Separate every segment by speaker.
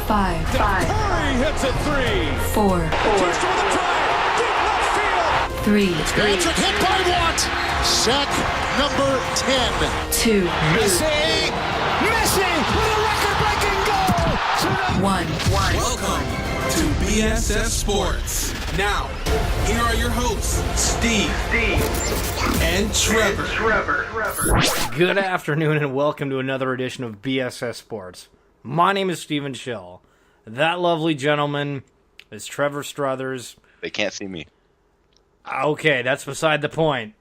Speaker 1: 5.
Speaker 2: Curry hits a three.
Speaker 1: 4.
Speaker 2: Just for the try. Deep left field.
Speaker 1: 3.
Speaker 3: Patrick hit by Watt. Sack number 10.
Speaker 1: 2.
Speaker 2: Messi with a record-breaking goal.
Speaker 1: 1.
Speaker 4: Welcome to BSS Sports. Now, here are your hosts, Steve, and Trevor.
Speaker 5: Good afternoon and welcome to another edition of BSS Sports. My name is Steve Schill. That lovely gentleman is Trevor Struthers.
Speaker 6: They can't see me.
Speaker 5: Okay, that's beside the point.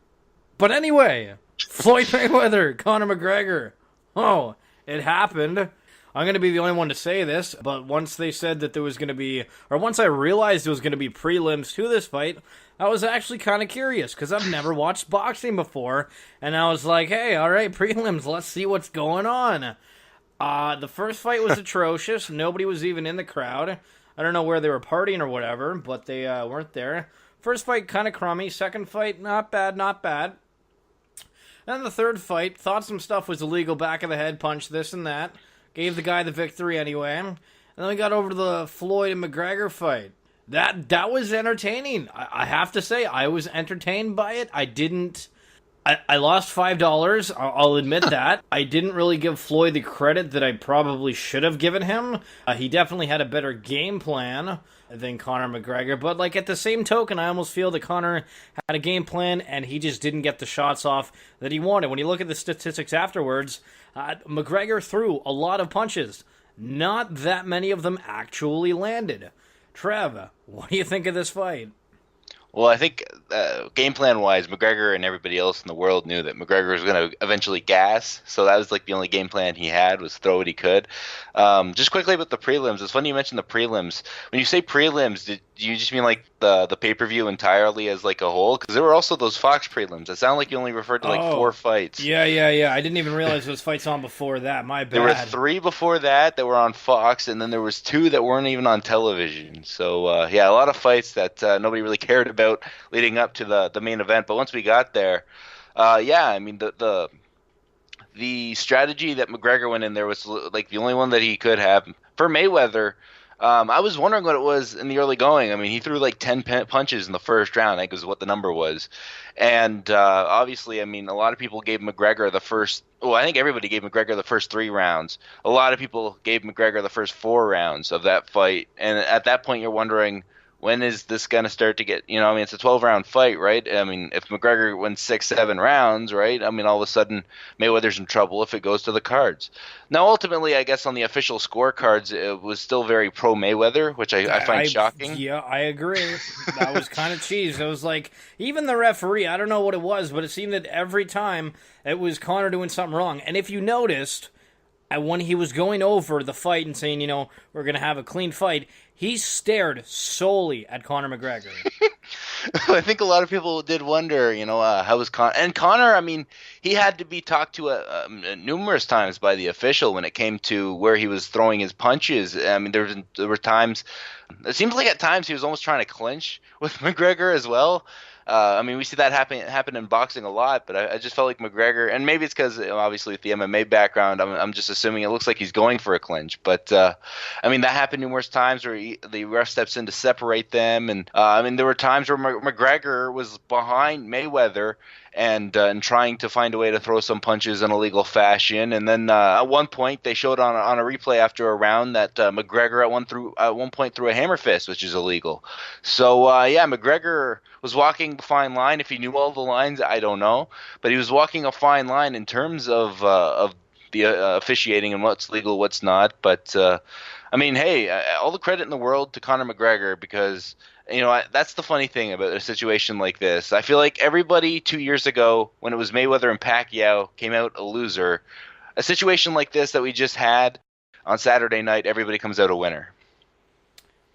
Speaker 5: But anyway, Floyd Mayweather, Conor McGregor. Oh, it happened. I'm going to be the only one to say this, but once they said that there was going to be, or once I realized there was going to be prelims to this fight, I was actually kind of curious, because I've never watched boxing before, and I was like, hey, alright, prelims, let's see what's going on. The first fight was atrocious. Nobody was even in the crowd. I don't know where they were partying or whatever, but they weren't there. First fight, kind of crummy. Second fight, not bad. And the third fight, thought some stuff was illegal, back of the head punch, this and that. Gave the guy the victory anyway. And then we got over to the Floyd and McGregor fight. That was entertaining. I have to say, I was entertained by it. I lost $5, I'll admit that. I didn't really give Floyd the credit that I probably should have given him. He definitely had a better game plan than Conor McGregor, but like at the same token, I almost feel that Conor had a game plan and he just didn't get the shots off that he wanted. When you look at the statistics afterwards, McGregor threw a lot of punches. Not that many of them actually landed. Trev, what do you think of this fight?
Speaker 6: Well, I think game plan wise, McGregor and everybody else in the world knew that McGregor was going to eventually gas. So that was like the only game plan he had, was throw what he could. Just quickly about the prelims. It's funny you mentioned the prelims. When you say prelims, do you just mean like the pay-per-view entirely as like a whole? Because there were also those Fox prelims. It sounded like you only referred to like 4 fights.
Speaker 5: Yeah. I didn't even realize those fights on before that. My bad.
Speaker 6: There were 3 before that were on Fox, and then there was 2 that weren't even on television. So, a lot of fights that nobody really cared about leading up to the main event. But once we got there, I mean, the strategy that McGregor went in there was like the only one that he could have. For Mayweather, I was wondering what it was in the early going. I mean, he threw like 10 punches in the first round, I think is what the number was. And obviously, I mean, a lot of people gave McGregor I think everybody gave McGregor the first 3 rounds. A lot of people gave McGregor the first 4 rounds of that fight. And at that point, you're wondering, when is this going to start to get, it's a 12-round fight, right? I mean, if McGregor wins 6, 7 rounds, right? I mean, all of a sudden, Mayweather's in trouble if it goes to the cards. Now, ultimately, I guess on the official scorecards, it was still very pro-Mayweather, which I find shocking.
Speaker 5: Yeah, I agree. That was kind of cheese. It was like, even the referee, I don't know what it was, but it seemed that every time it was Conor doing something wrong. And if you noticed, when he was going over the fight and saying, we're going to have a clean fight, he stared solely at Conor McGregor.
Speaker 6: I think a lot of people did wonder, how was Conor? And Conor, I mean, he had to be talked to numerous times by the official when it came to where he was throwing his punches. I mean, there were times, it seems like at times he was almost trying to clinch with McGregor as well. I mean, we see that happen in boxing a lot, but I just felt like McGregor, and maybe it's because obviously with the MMA background, I'm just assuming it looks like he's going for a clinch. But I mean, that happened numerous times where the ref steps in to separate them, and I mean, there were times where McGregor was behind Mayweather and trying to find a way to throw some punches in a legal fashion. And then at one point, they showed on a replay after a round that McGregor at one point threw a hammer fist, which is illegal. So McGregor was walking a fine line. If he knew all the lines, I don't know, but he was walking a fine line in terms of the officiating and what's legal, what's not. But I mean, hey, all the credit in the world to Conor McGregor, because that's the funny thing about a situation like this. I feel like everybody 2 years ago, when it was Mayweather and Pacquiao, came out a loser. A situation like this that we just had on Saturday night, everybody comes out a winner.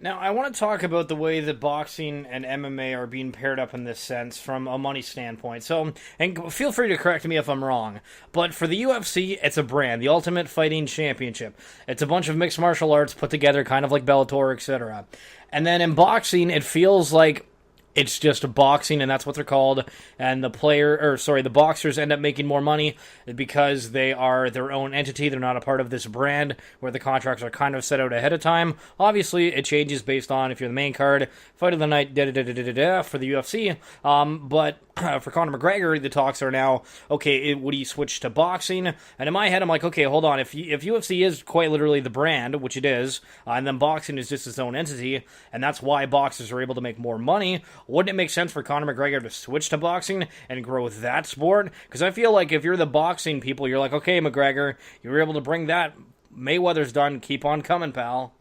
Speaker 5: Now, I want to talk about the way that boxing and MMA are being paired up in this sense from a money standpoint. So, and feel free to correct me if I'm wrong, but for the UFC, it's a brand, the Ultimate Fighting Championship. It's a bunch of mixed martial arts put together, kind of like Bellator, etc. And then in boxing, it feels like It's just boxing, and that's what they're called. And the boxers end up making more money because they are their own entity. They're not a part of this brand where the contracts are kind of set out ahead of time. Obviously, it changes based on if you're the main card, fight of the night, for the UFC. But for Conor McGregor, the talks are now, okay, would he switch to boxing? And in my head, I'm like, okay, hold on. If UFC is quite literally the brand, which it is, and then boxing is just its own entity, and that's why boxers are able to make more money, wouldn't it make sense for Conor McGregor to switch to boxing and grow that sport? Because I feel like if you're the boxing people, you're like, okay, McGregor, you were able to bring that. Mayweather's done. Keep on coming, pal.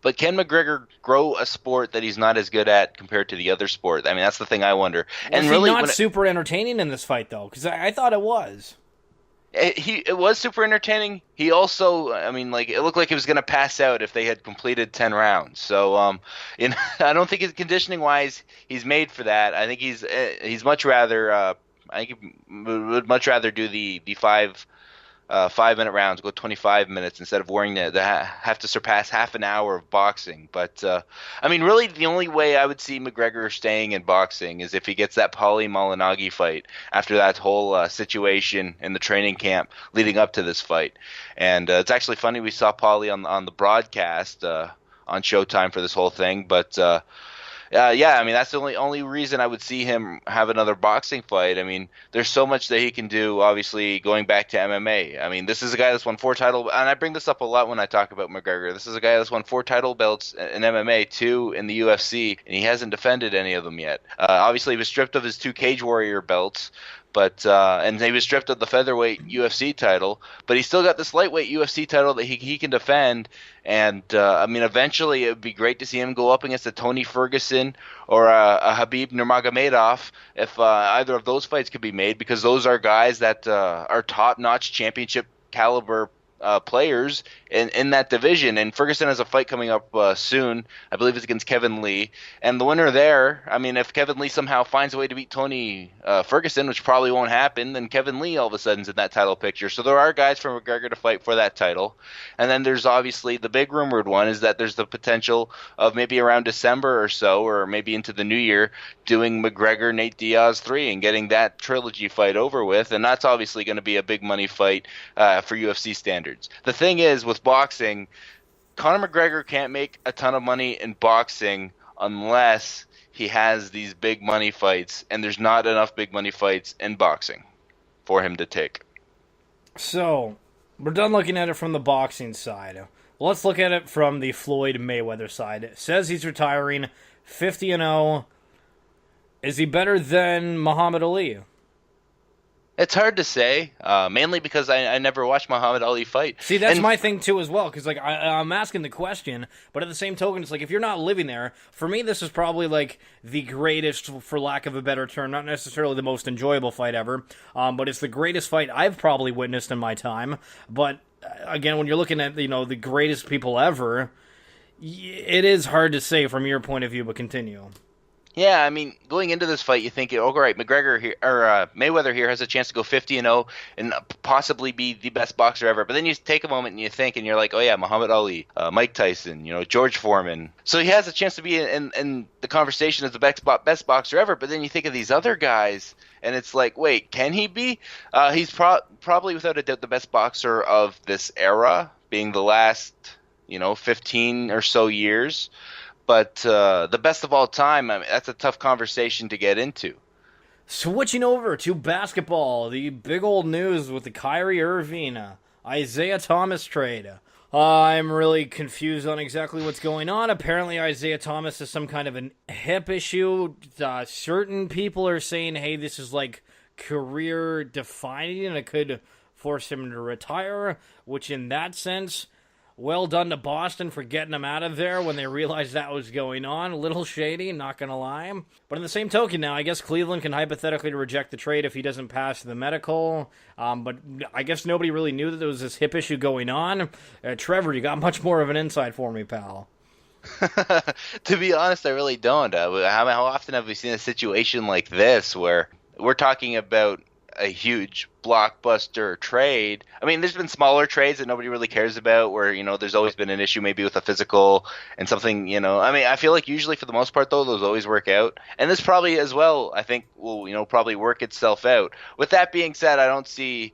Speaker 6: But can McGregor grow a sport that he's not as good at compared to the other sport? I mean, that's the thing I wonder.
Speaker 5: Was he not super entertaining in this fight, though? Because I thought it was.
Speaker 6: It was super entertaining. He also, I mean, like, it looked like he was going to pass out if they had completed 10 rounds. So, I don't think his conditioning wise, he's made for that. I think he's much rather, I think he would much rather do the 5-minute rounds, go 25 minutes instead of worrying to have to surpass half an hour of boxing. But, I mean, really the only way I would see McGregor staying in boxing is if he gets that Paulie Malignaggi fight after that whole situation in the training camp leading up to this fight. And it's actually funny, we saw Paulie on the broadcast on Showtime for this whole thing, but yeah, I mean, that's the only reason I would see him have another boxing fight. I mean, there's so much that he can do, obviously, going back to MMA. I mean, this is a guy that's won 4 title, and I bring this up a lot when I talk about McGregor. This is a guy that's won 4 title belts in MMA, 2 in the UFC, and he hasn't defended any of them yet. Obviously, he was stripped of his 2 Cage Warrior belts, but and he was stripped of the featherweight UFC title, but he still got this lightweight UFC title that he can defend. And I mean, eventually it would be great to see him go up against a Tony Ferguson or a Khabib Nurmagomedov if either of those fights could be made, because those are guys that are top-notch championship caliber players in that division. And Ferguson has a fight coming up soon. I believe it's against Kevin Lee. And the winner there, I mean, if Kevin Lee somehow finds a way to beat Tony Ferguson, which probably won't happen, then Kevin Lee all of a sudden's in that title picture. So there are guys for McGregor to fight for that title. And then there's obviously the big rumored one is that there's the potential of maybe around December or so, or maybe into the new year, doing McGregor Nate Diaz 3 and getting that trilogy fight over with. And that's obviously going to be a big money fight for UFC standards. The thing is, with boxing, Conor McGregor can't make a ton of money in boxing unless he has these big money fights, and there's not enough big money fights in boxing for him to take.
Speaker 5: So, we're done looking at it from the boxing side. Let's look at it from the Floyd Mayweather side. It says he's retiring 50-0. Is he better than Muhammad Ali?
Speaker 6: It's hard to say, mainly because I never watched Muhammad Ali fight.
Speaker 5: See, that's my thing too as well, because like I'm asking the question, but at the same token, it's like if you're not living there, for me this is probably like the greatest, for lack of a better term, not necessarily the most enjoyable fight ever, but it's the greatest fight I've probably witnessed in my time. But again, when you're looking at the greatest people ever, it is hard to say from your point of view. But continue.
Speaker 6: Yeah, I mean, going into this fight, you think, oh, right, McGregor here or Mayweather here has a chance to go 50-0 and possibly be the best boxer ever. But then you take a moment and you think, and you're like, oh yeah, Muhammad Ali, Mike Tyson, George Foreman. So he has a chance to be in the conversation as the best boxer ever. But then you think of these other guys, and it's like, wait, can he be? He's probably without a doubt the best boxer of this era, being the last 15 or so years. But the best of all time, I mean, that's a tough conversation to get into.
Speaker 5: Switching over to basketball, the big old news with the Kyrie Irving, Isaiah Thomas trade. I'm really confused on exactly what's going on. Apparently, Isaiah Thomas has some kind of a hip issue. Certain people are saying, hey, this is like career defining and it could force him to retire, which in that sense, well done to Boston for getting him out of there when they realized that was going on. A little shady, not going to lie. But in the same token now, I guess Cleveland can hypothetically reject the trade if he doesn't pass the medical. But I guess nobody really knew that there was this hip issue going on. Trevor, you got much more of an insight for me, pal.
Speaker 6: To be honest, I really don't. How often have we seen a situation like this where we're talking about a huge blockbuster trade. I mean, there's been smaller trades that nobody really cares about where, there's always been an issue maybe with a physical and something, I mean, I feel like usually for the most part, though, those always work out. And this probably as well, I think, will, probably work itself out. With that being said, I don't see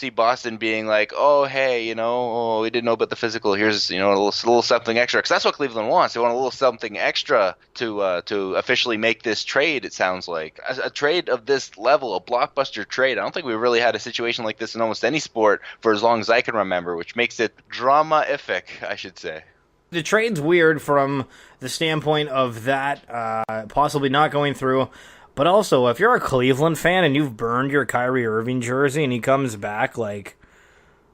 Speaker 6: Boston being like, oh, hey, we didn't know about the physical. Here's, a little something extra. Because that's what Cleveland wants. They want a little something extra to officially make this trade, it sounds like. A trade of this level, a blockbuster trade. I don't think we really had a situation like this in almost any sport for as long as I can remember, which makes it drama-ific, I should say.
Speaker 5: The trade's weird from the standpoint of that possibly not going through. But also, if you're a Cleveland fan and you've burned your Kyrie Irving jersey and he comes back, like,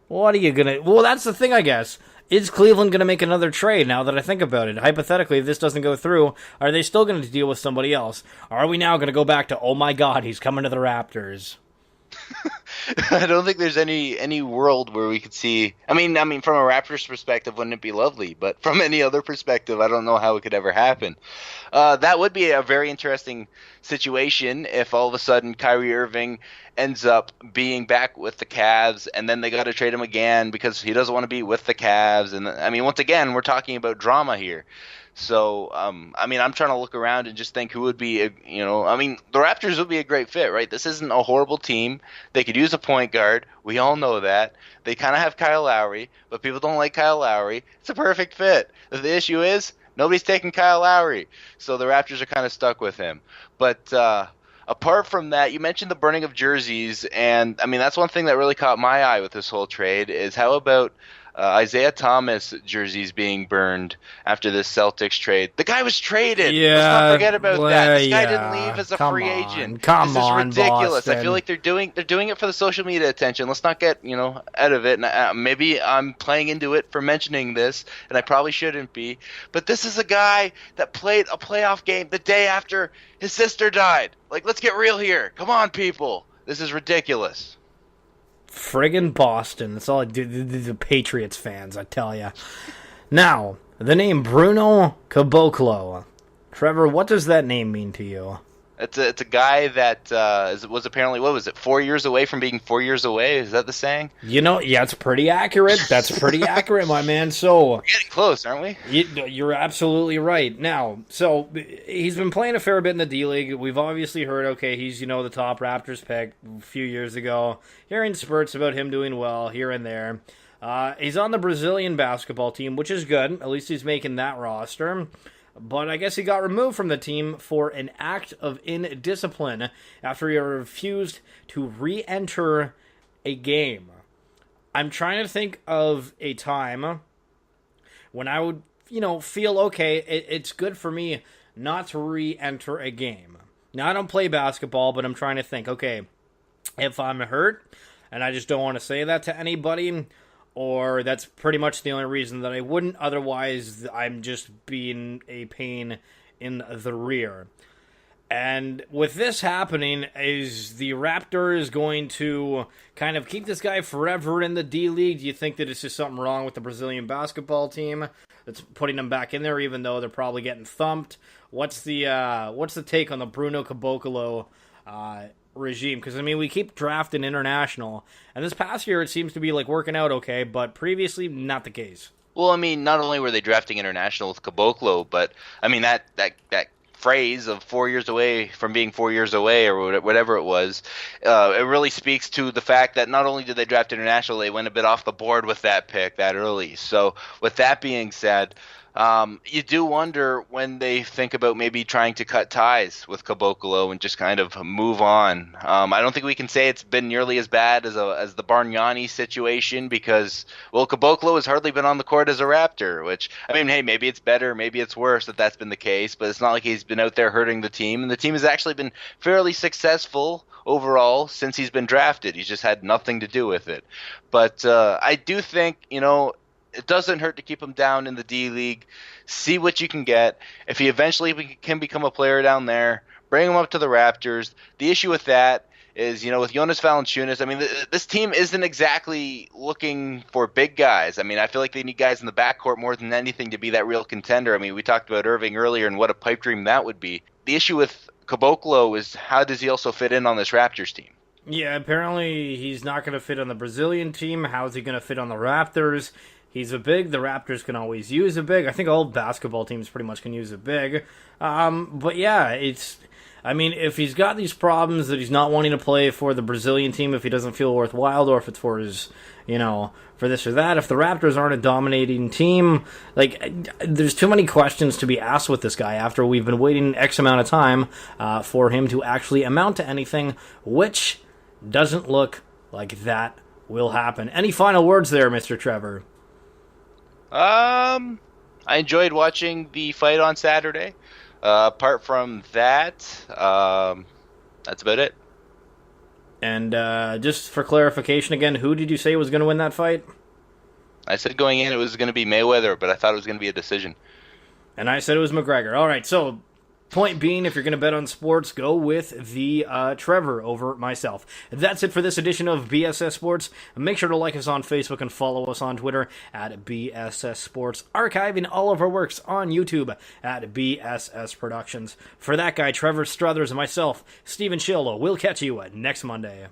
Speaker 5: what are you going to... Well, that's the thing, I guess. Is Cleveland going to make another trade now that I think about it? Hypothetically, if this doesn't go through, are they still going to deal with somebody else? Are we now going to go back to, oh my God, he's coming to the Raptors?
Speaker 6: I don't think there's any world where we could see. I mean, from a Raptors perspective, wouldn't it be lovely? But from any other perspective, I don't know how it could ever happen. That would be a very interesting situation if all of a sudden Kyrie Irving ends up being back with the Cavs, and then they got to trade him again because he doesn't want to be with the Cavs. And I mean, once again, we're talking about drama here. So, I'm trying to look around and just think who would be, the Raptors would be a great fit, right? This isn't a horrible team. They could use a point guard. We all know that. They kind of have Kyle Lowry, but people don't like Kyle Lowry. It's a perfect fit. The issue is nobody's taking Kyle Lowry, so the Raptors are kind of stuck with him. But apart from that, you mentioned the burning of jerseys, and, that's one thing that really caught my eye with this whole trade is how about Isaiah Thomas jerseys being burned after this Celtics trade. The guy was traded.
Speaker 5: Yeah,
Speaker 6: let's not forget about that. This guy didn't leave as a free agent. This is ridiculous.
Speaker 5: Boston.
Speaker 6: I feel like they're doing it for the social media attention. Let's not get out of it. And maybe I'm playing into it for mentioning this, and I probably shouldn't be. But this is a guy that played a playoff game the day after his sister died. Like, let's get real here. Come on, people. This is ridiculous.
Speaker 5: Friggin' Boston. That's all I do. The Patriots fans, I tell ya. Now, the name Bruno Caboclo. Trevor, what does that name mean to you?
Speaker 6: It's a guy that was apparently, 4 years away from being 4 years away? Is that the saying? Yeah, it's pretty accurate. That's pretty accurate, my man. So we're getting close, aren't we?
Speaker 5: You're absolutely right. Now, so he's been playing a fair bit in the D-League. We've obviously heard, okay, he's, the top Raptors pick a few years ago. Hearing spurts about him doing well here and there. He's on the Brazilian basketball team, which is good. At least he's making that roster. But I guess he got removed from the team for an act of indiscipline after he refused to re-enter a game. I'm trying to think of a time when I would, feel, okay, it's good for me not to re-enter a game. Now, I don't play basketball, but I'm trying to think, okay, if I'm hurt, and I just don't want to say that to anybody, or that's pretty much the only reason that I wouldn't. Otherwise, I'm just being a pain in the rear. And with this happening, is the Raptors going to kind of keep this guy forever in the D-League? Do you think that it's just something wrong with the Brazilian basketball team that's putting them back in there, even though they're probably getting thumped? What's the take on the Bruno Caboclo regime? Because we keep drafting international, and this past year it seems to be working out okay, but previously not the case.
Speaker 6: Well, not only were they drafting international with Caboclo, but that phrase of 4 years away from being 4 years away, or whatever it was, it really speaks to the fact that not only did they draft international, they went a bit off the board with that pick that early. So with that being said, you do wonder when they think about maybe trying to cut ties with Caboclo and just kind of move on. I don't think we can say it's been nearly as bad as the Bargnani situation because, Caboclo has hardly been on the court as a Raptor, which, hey, maybe it's better, maybe it's worse that that's been the case, but it's not like he's been out there hurting the team, and the team has actually been fairly successful overall since he's been drafted. He's just had nothing to do with it. But I do think, it doesn't hurt to keep him down in the D-League. See what you can get. If he eventually can become a player down there, bring him up to the Raptors. The issue with that is, with Jonas Valanciunas, this team isn't exactly looking for big guys. I feel like they need guys in the backcourt more than anything to be that real contender. We talked about Irving earlier and what a pipe dream that would be. The issue with Caboclo is how does he also fit in on this Raptors team?
Speaker 5: Yeah, apparently he's not going to fit on the Brazilian team. How's he going to fit on the Raptors? He's a big. The Raptors can always use a big. I think all basketball teams pretty much can use a big. But yeah, if he's got these problems that he's not wanting to play for the Brazilian team, if he doesn't feel worthwhile, or if it's for his, for this or that, if the Raptors aren't a dominating team, there's too many questions to be asked with this guy after we've been waiting X amount of time for him to actually amount to anything, which doesn't look like that will happen. Any final words there, Mr. Trevor?
Speaker 6: I enjoyed watching the fight on Saturday. Apart from that, that's about it.
Speaker 5: And just for clarification again, who did you say was going to win that fight?
Speaker 6: I said going in it was going to be Mayweather, but I thought it was going to be a decision.
Speaker 5: And I said it was McGregor. All right, so point being, if you're going to bet on sports, go with the Trevor over myself. That's it for this edition of BSS Sports. Make sure to like us on Facebook and follow us on Twitter at BSS Sports, archiving all of our works on YouTube at BSS Productions. For that guy, Trevor Struthers, and myself, Stephen Schill, we'll catch you next Monday.